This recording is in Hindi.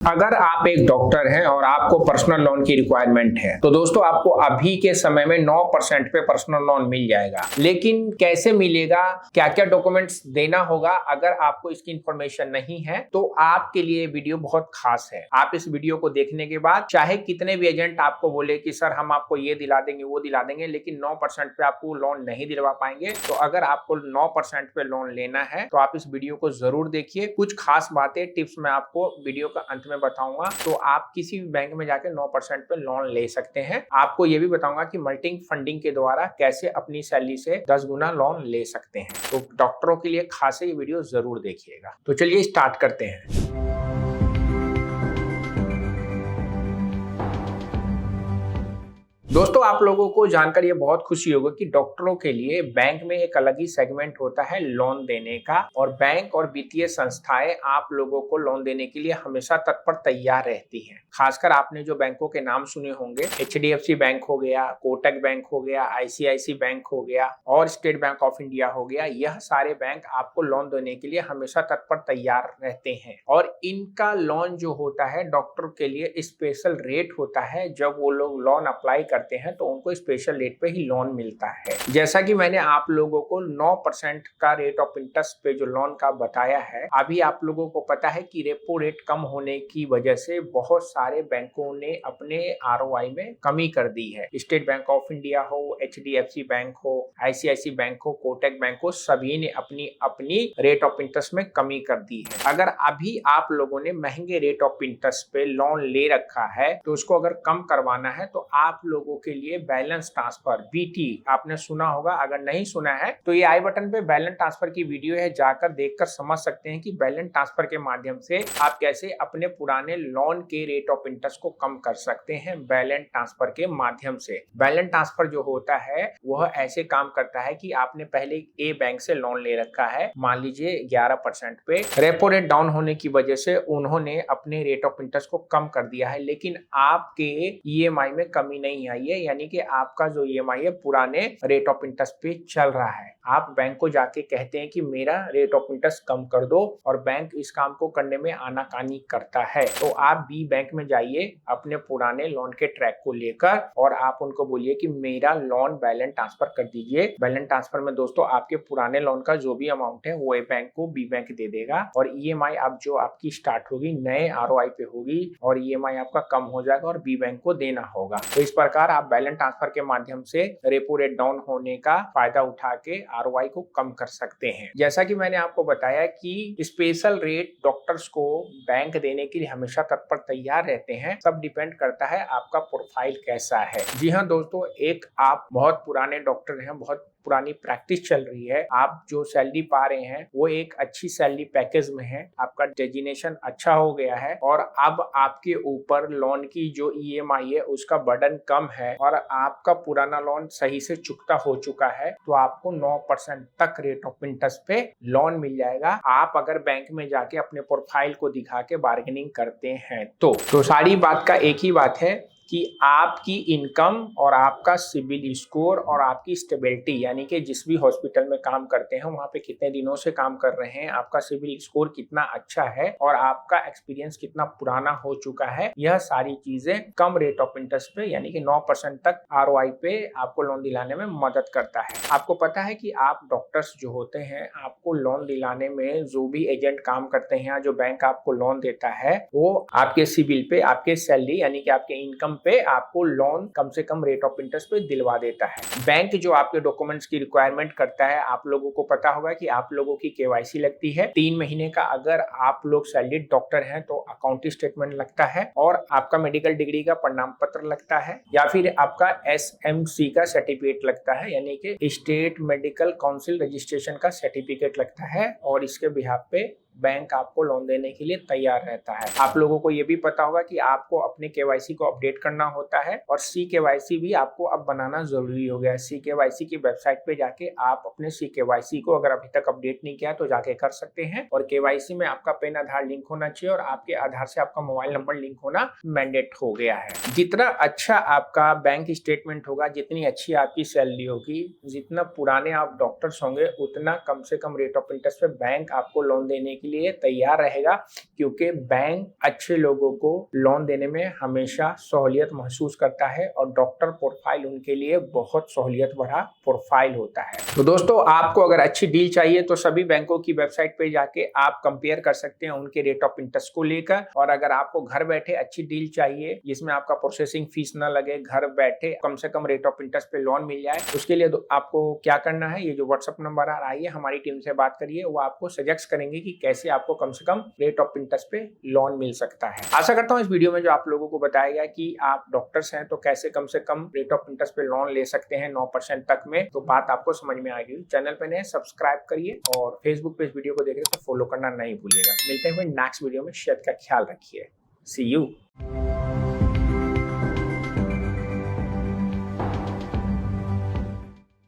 अगर आप एक डॉक्टर हैं और आपको पर्सनल लोन की रिक्वायरमेंट है तो दोस्तों आपको अभी के समय में 9% पे पर्सनल लोन मिल जाएगा। लेकिन कैसे मिलेगा, क्या क्या डॉक्यूमेंट्स देना होगा, अगर आपको इसकी इंफॉर्मेशन नहीं है तो आपके लिए वीडियो बहुत खास है। आप इस वीडियो को देखने के बाद चाहे कितने भी एजेंट आपको बोले कि सर हम आपको ये दिला देंगे वो दिला देंगे, लेकिन 9% पे आपको लोन नहीं दिलवा पाएंगे। तो अगर आपको 9% पे लोन लेना है तो आप इस वीडियो को जरूर देखिए। कुछ खास बातें, टिप्स मैं आपको वीडियो का अंत में बताऊंगा, तो आप किसी भी बैंक में जाकर 9% पे लोन ले सकते हैं। आपको ये भी बताऊंगा कि मल्टी फंडिंग के द्वारा कैसे अपनी सैलरी से 10 गुना लोन ले सकते हैं। तो डॉक्टरों के लिए खास ये वीडियो जरूर देखिएगा। तो चलिए स्टार्ट करते हैं। दोस्तों आप लोगों को जानकर ये बहुत खुशी होगी कि डॉक्टरों के लिए बैंक में एक अलग ही सेगमेंट होता है लोन देने का, और बैंक और वित्तीय संस्थाएं आप लोगों को लोन देने के लिए हमेशा तत्पर तैयार रहती हैं। खासकर आपने जो बैंकों के नाम सुने होंगे, HDFC बैंक हो गया, कोटक बैंक हो गया, ICICI बैंक हो गया और स्टेट बैंक ऑफ इंडिया हो गया, यह सारे बैंक आपको लोन देने के लिए हमेशा तत्पर तैयार रहते हैं। और इनका लोन जो होता है डॉक्टर के लिए स्पेशल रेट होता है। जब वो लोग लोन अप्लाई करते हैं तो उनको स्पेशल रेट पे ही लोन मिलता है। जैसा कि मैंने आप लोगों को 9% का रेट ऑफ इंटरेस्ट पे जो लोन का बताया है, अभी आप लोगों को पता है कि रेपो रेट कम होने की वजह से बहुत सारे बैंकों ने अपने ROI में कमी कर दी है। स्टेट बैंक ऑफ इंडिया हो, HDFC बैंक हो, ICICI बैंक हो, कोटक बैंक हो, सभी ने अपनी अपनी रेट ऑफ इंटरेस्ट में कमी कर दी है। अगर अभी आप लोगों ने महंगे रेट ऑफ इंटरेस्ट पे लोन ले रखा है तो उसको अगर कम करवाना है तो आप लोगों के लिए बैलेंस ट्रांसफर BT आपने सुना होगा। अगर नहीं सुना है तो ये आई बटन पे बैलेंस ट्रांसफर की वीडियो है, जाकर देखकर समझ सकते हैं कि बैलेंस ट्रांसफर के माध्यम से आप कैसे अपने पुराने लोन के रेट ऑफ इंटरेस्ट को कम कर सकते हैं। बैलेंस ट्रांसफर के माध्यम से बैलेंस ट्रांसफर जो होता है वह ऐसे काम करता है कि आपने पहले A बैंक से लोन ले रखा है, मान लीजिए 11% पे, रेपो रेट डाउन होने की वजह से उन्होंने अपने रेट ऑफ इंटरेस्ट को कम कर दिया है, लेकिन आपके EMI में कमी नहीं आई है, यानी कि आपका जो EMI है पुराने रेट ऑफ इंटरेस्ट पे चल रहा है। आप बैंक को जाके कहते हैं कि मेरा रेट ऑफ इंटरेस्ट कम कर दो, और बैंक इस काम को करने में आनाकानी करता है। तो आप B बैंक में जाइए अपने पुराने लोन के ट्रैक को लेकर और आप उनको बोलिए कि मेरा लोन बैलेंस ट्रांसफर कर दीजिए। बैलेंस ट्रांसफर में दोस्तों आपके पुराने लोन का जो भी अमाउंट है वो A बैंक को B बैंक दे देगा, और EMI आप जो आपकी स्टार्ट होगी नए ROI पे होगी, और EMI आपका कम हो जाएगा और B बैंक को देना होगा। तो इस प्रकार आप बैलेंस ट्रांसफर के माध्यम से रेपो रेट डाउन होने का फायदा उठा के ROI को कम कर सकते हैं। जैसा कि मैंने आपको बताया कि स्पेशल रेट डॉक्टर्स को बैंक देने के लिए हमेशा तत्पर तैयार रहते हैं। सब डिपेंड करता है आपका प्रोफाइल कैसा है। जी हाँ दोस्तों, एक आप बहुत पुराने डॉक्टर हैं, बहुत पुरानी प्रैक्टिस चल रही है, आप जो सैलरी पा रहे हैं वो एक अच्छी सैलरी पैकेज में है, आपका डेजिग्नेशन अच्छा हो गया है, और अब आपके ऊपर लोन की जो EMI है उसका बर्डन कम है, और आपका पुराना लोन सही से चुकता हो चुका है, तो आपको 9% तक रेट ऑफ इंटरेस्ट पे लोन मिल जाएगा। आप अगर बैंक में जाके अपने प्रोफाइल को दिखा के बार्गेनिंग करते हैं तो सारी बात का एक ही बात है कि आपकी इनकम और आपका सिबिल स्कोर और आपकी स्टेबिलिटी, यानी कि जिस भी हॉस्पिटल में काम करते हैं वहां पे कितने दिनों से काम कर रहे हैं, आपका सिबिल स्कोर कितना अच्छा है और आपका एक्सपीरियंस कितना पुराना हो चुका है, यह सारी चीजें कम रेट ऑफ इंटरेस्ट पे यानी कि 9% तक ROI पे आपको लोन दिलाने में मदद करता है। आपको पता है कि आप डॉक्टर्स जो होते हैं, आपको लोन दिलाने में जो भी एजेंट काम करते हैं, जो बैंक आपको लोन देता है, वो आपके सिबिल पे, आपके सैलरी यानी कि आपके इनकम पे आपको लोन कम से कम रेट ऑफ इंटरेस्ट पे दिलवा देता है। बैंक जो आपके डॉक्यूमेंट्स की रिक्वायरमेंट करता है, आप लोगों को पता होगा कि आप लोगों की KYC लगती है 3 महीने का। अगर आप लोग सैलरीड डॉक्टर हैं तो अकाउंट स्टेटमेंट लगता है, और आपका मेडिकल डिग्री का प्रमाण पत्र लगता है, या फिर आपका SMC का सर्टिफिकेट लगता है, यानी कि स्टेट मेडिकल काउंसिल रजिस्ट्रेशन का सर्टिफिकेट लगता है, और इसके बिहाफ पे बैंक आपको लोन देने के लिए तैयार रहता है। आप लोगों को ये भी पता होगा कि आपको अपने KYC को अपडेट करना होता है, और CKYC भी आपको अब बनाना जरूरी हो गया है। CKYC की वेबसाइट पे जाके आप अपने CKYC को अगर अभी तक अपडेट नहीं किया तो जाके कर सकते हैं, और KYC में आपका पैन आधार लिंक होना चाहिए, और आपके आधार से आपका मोबाइल नंबर लिंक होना मैंडेट हो गया है। जितना अच्छा आपका बैंक स्टेटमेंट होगा, जितनी अच्छी आपकी सैलरी होगी, जितना पुराने आप डॉक्टर्स होंगे, उतना कम से कम रेट ऑफ इंटरेस्ट पे बैंक आपको लोन देने के लिए तैयार रहेगा, क्योंकि बैंक अच्छे लोगों को लोन देने में हमेशा सहूलियत महसूस करता है और डॉक्टर प्रोफाइल उनके लिए बहुत सहूलियत भरा प्रोफाइल होता है। तो दोस्तों, आपको अगर अच्छी डील चाहिए तो सभी बैंकों की वेबसाइट पे जाके आप कंपेयर कर सकते हैं उनके रेट ऑफ इंटरेस्ट को लेकर। और अगर आपको घर बैठे अच्छी डील चाहिए जिसमें आपका प्रोसेसिंग फीस ना लगे, घर बैठे कम से कम रेट ऑफ इंटरेस्ट पे लोन मिल जाए, उसके लिए आपको क्या करना है, ये जो व्हाट्सएप नंबर आ रहा है हमारी टीम से बात करिए, वो आपको सजेस्ट करेंगे कि कैसे आपको कम से कम रेट ऑफ इंटरेस्ट पे लोन मिल सकता है। आशा करता हूँ इस वीडियो में जो आप लोगों को बताया गया कि आप डॉक्टर्स हैं तो कैसे कम से कम रेट ऑफ इंटरेस्ट पे लोन ले सकते हैं 9% तक में, तो बात आपको समझ में आ गई। चैनल पे नए सब्सक्राइब करिए और फेसबुक पे इस वीडियो को देख रहे तो फॉलो करना नहीं भूलिएगा। मिलते हैं नेक्स्ट वीडियो में। सेहत का ख्याल रखिए। सी यू।